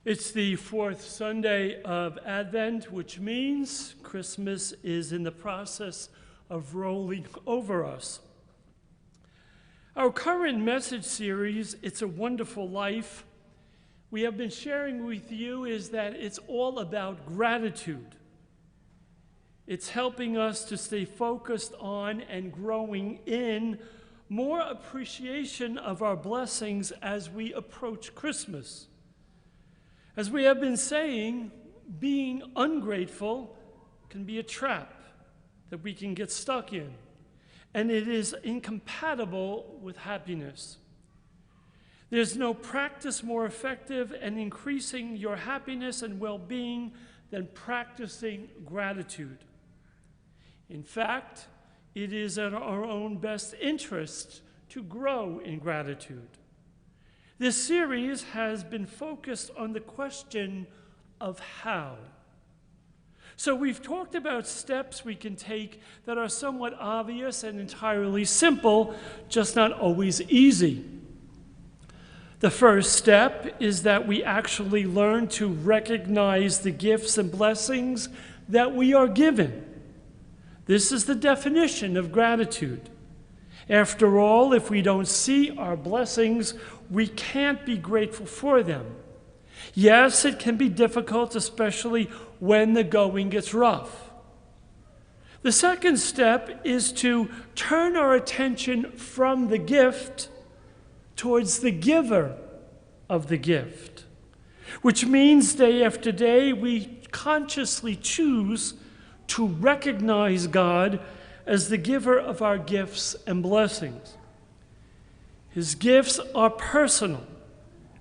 It's the fourth Sunday of Advent, which means Christmas is in the process of rolling over us. Our current message series, It's a Wonderful Life, we have been sharing with you is that it's all about gratitude. It's helping us to stay focused on and growing in more appreciation of our blessings as we approach Christmas. As we have been saying, being ungrateful can be a trap that we can get stuck in, and it is incompatible with happiness. There's no practice more effective in increasing your happiness and well-being than practicing gratitude. In fact, it is in our own best interest to grow in gratitude. This series has been focused on the question of how. So we've talked about steps we can take that are somewhat obvious and entirely simple, just not always easy. The first step is that we actually learn to recognize the gifts and blessings that we are given. This is the definition of gratitude. After all, if we don't see our blessings, we can't be grateful for them. Yes, it can be difficult, especially when the going gets rough. The second step is to turn our attention from the gift towards the giver of the gift, which means day after day we consciously choose to recognize God as the giver of our gifts and blessings. His gifts are personal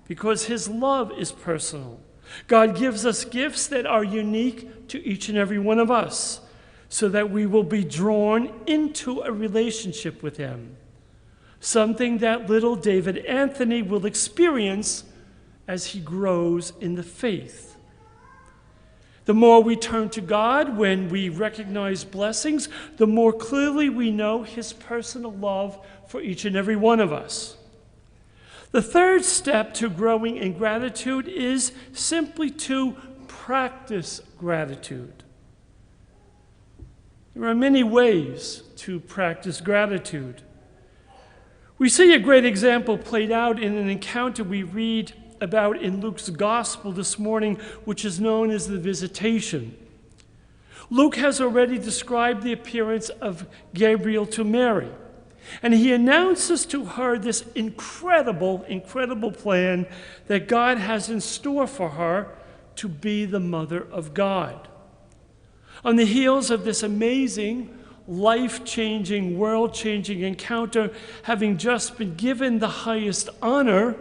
because his love is personal. God gives us gifts that are unique to each and every one of us so that we will be drawn into a relationship with him, something that little David Anthony will experience as he grows in the faith. The more we turn to God when we recognize blessings, the more clearly we know his personal love for each and every one of us. The third step to growing in gratitude is simply to practice gratitude. There are many ways to practice gratitude. We see a great example played out in an encounter we read about in Luke's gospel this morning, which is known as the visitation. Luke has already described the appearance of Gabriel to Mary, and he announces to her this incredible plan that God has in store for her to be the mother of God. On the heels of this amazing, life-changing, world-changing encounter, having just been given the highest honor,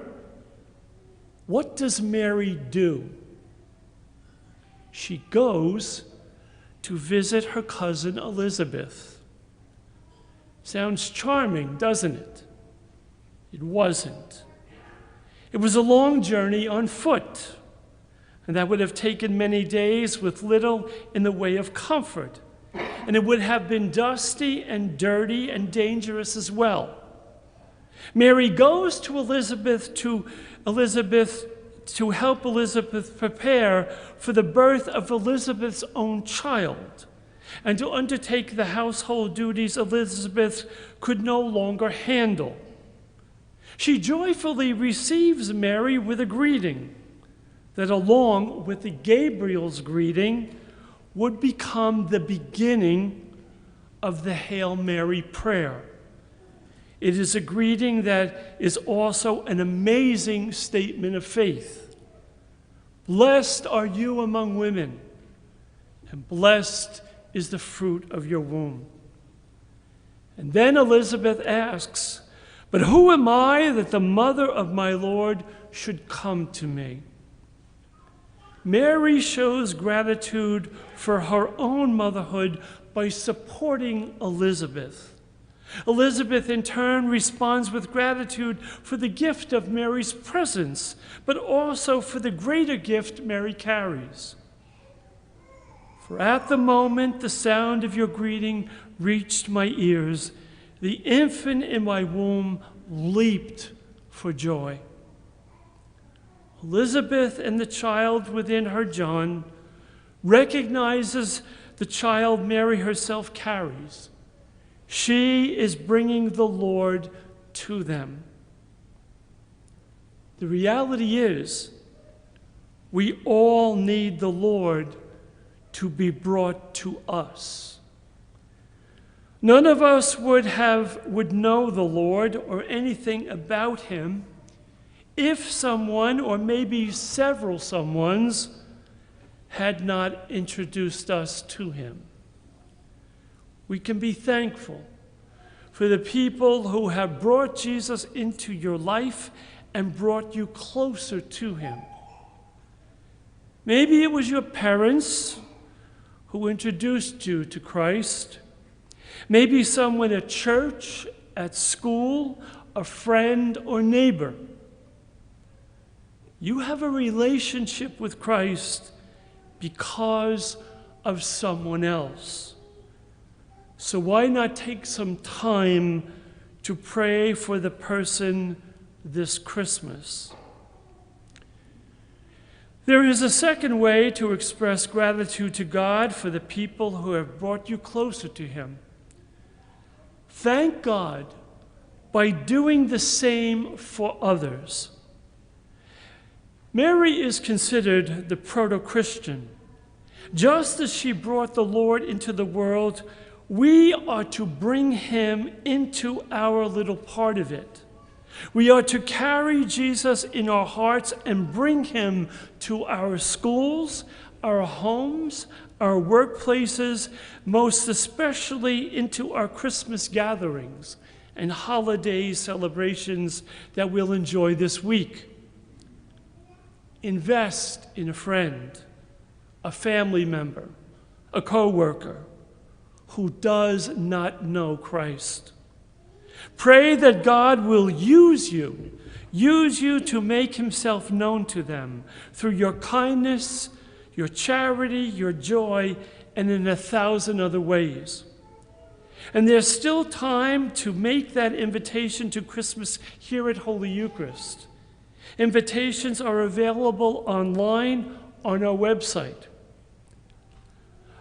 what does Mary do? She goes to visit her cousin Elizabeth. Sounds charming, doesn't it? It wasn't. It was a long journey on foot, and that would have taken many days with little in the way of comfort, and it would have been dusty and dirty and dangerous as well. Mary goes to Elizabeth to help Elizabeth prepare for the birth of Elizabeth's own child and to undertake the household duties Elizabeth could no longer handle. She joyfully receives Mary with a greeting that, along with the Gabriel's greeting, would become the beginning of the Hail Mary prayer. It is a greeting that is also an amazing statement of faith. Blessed are you among women, and blessed is the fruit of your womb. And then Elizabeth asks, but who am I that the mother of my Lord should come to me? Mary shows gratitude for her own motherhood by supporting Elizabeth. Elizabeth, in turn, responds with gratitude for the gift of Mary's presence, but also for the greater gift Mary carries. For at the moment the sound of your greeting reached my ears, the infant in my womb leaped for joy. Elizabeth and the child within her, John, recognizes the child Mary herself carries. She is bringing the Lord to them. The reality is, we all need the Lord to be brought to us. None of us would know the Lord or anything about him if someone, or maybe several someones, had not introduced us to him. We can be thankful for the people who have brought Jesus into your life and brought you closer to him. Maybe it was your parents who introduced you to Christ. Maybe someone at church, at school, a friend or neighbor. You have a relationship with Christ because of someone else. So why not take some time to pray for the person this Christmas? There is a second way to express gratitude to God for the people who have brought you closer to him. Thank God by doing the same for others. Mary is considered the proto-Christian. Just as she brought the Lord into the world, we are to bring him into our little part of it. We are to carry Jesus in our hearts and bring him to our schools, our homes, our workplaces, most especially into our Christmas gatherings and holiday celebrations that we'll enjoy this week. Invest in a friend, a family member, a co-worker who does not know Christ. Pray that God will use you to make himself known to them through your kindness, your charity, your joy, and in 1,000 other ways. And there's still time to make that invitation to Christmas here at Holy Eucharist. Invitations are available online on our website.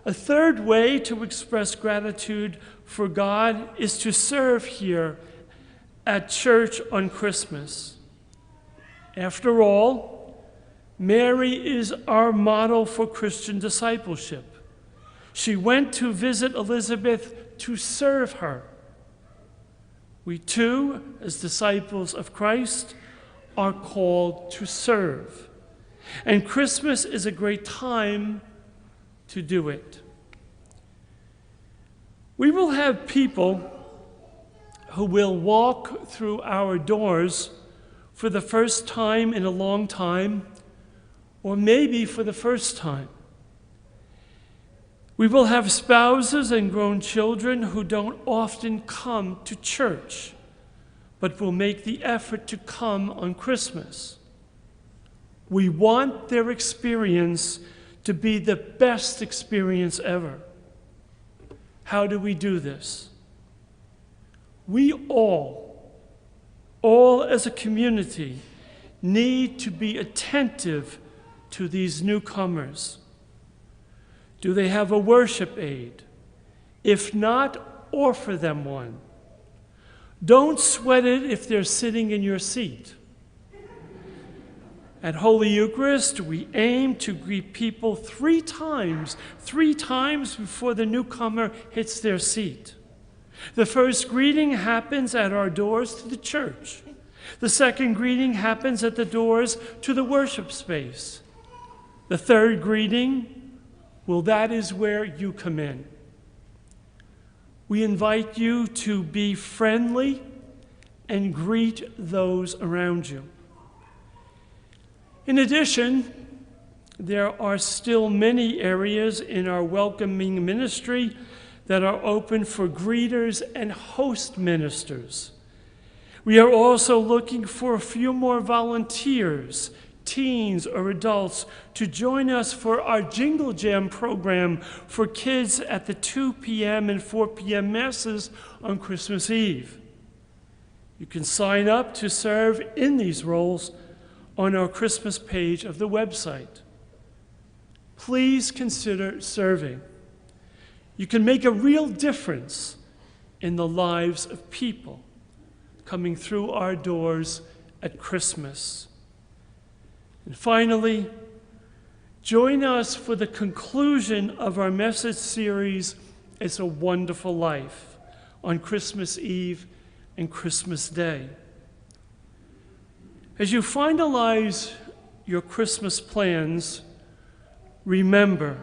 A third way to express gratitude for God is to serve here at church on Christmas. After all, Mary is our model for Christian discipleship. She went to visit Elizabeth to serve her. We too, as disciples of Christ, are called to serve. And Christmas is a great time to do it. We will have people who will walk through our doors for the first time in a long time, or maybe for the first time. We will have spouses and grown children who don't often come to church, but will make the effort to come on Christmas. We want their experience to be the best experience ever. How do we do this? We all as a community, need to be attentive to these newcomers. Do they have a worship aid? If not, offer them one. Don't sweat it if they're sitting in your seat. At Holy Eucharist, we aim to greet people three times before the newcomer hits their seat. The first greeting happens at our doors to the church. The second greeting happens at the doors to the worship space. The third greeting, well, that is where you come in. We invite you to be friendly and greet those around you. In addition, there are still many areas in our welcoming ministry that are open for greeters and host ministers. We are also looking for a few more volunteers, teens or adults, to join us for our Jingle Jam program for kids at the 2 p.m. and 4 p.m. Masses on Christmas Eve. You can sign up to serve in these roles on our Christmas page of the website. Please consider serving. You can make a real difference in the lives of people coming through our doors at Christmas. And finally, join us for the conclusion of our message series, It's a Wonderful Life, on Christmas Eve and Christmas Day. As you finalize your Christmas plans, remember,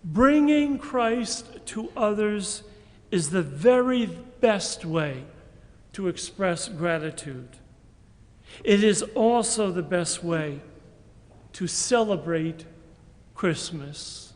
bringing Christ to others is the very best way to express gratitude. It is also the best way to celebrate Christmas.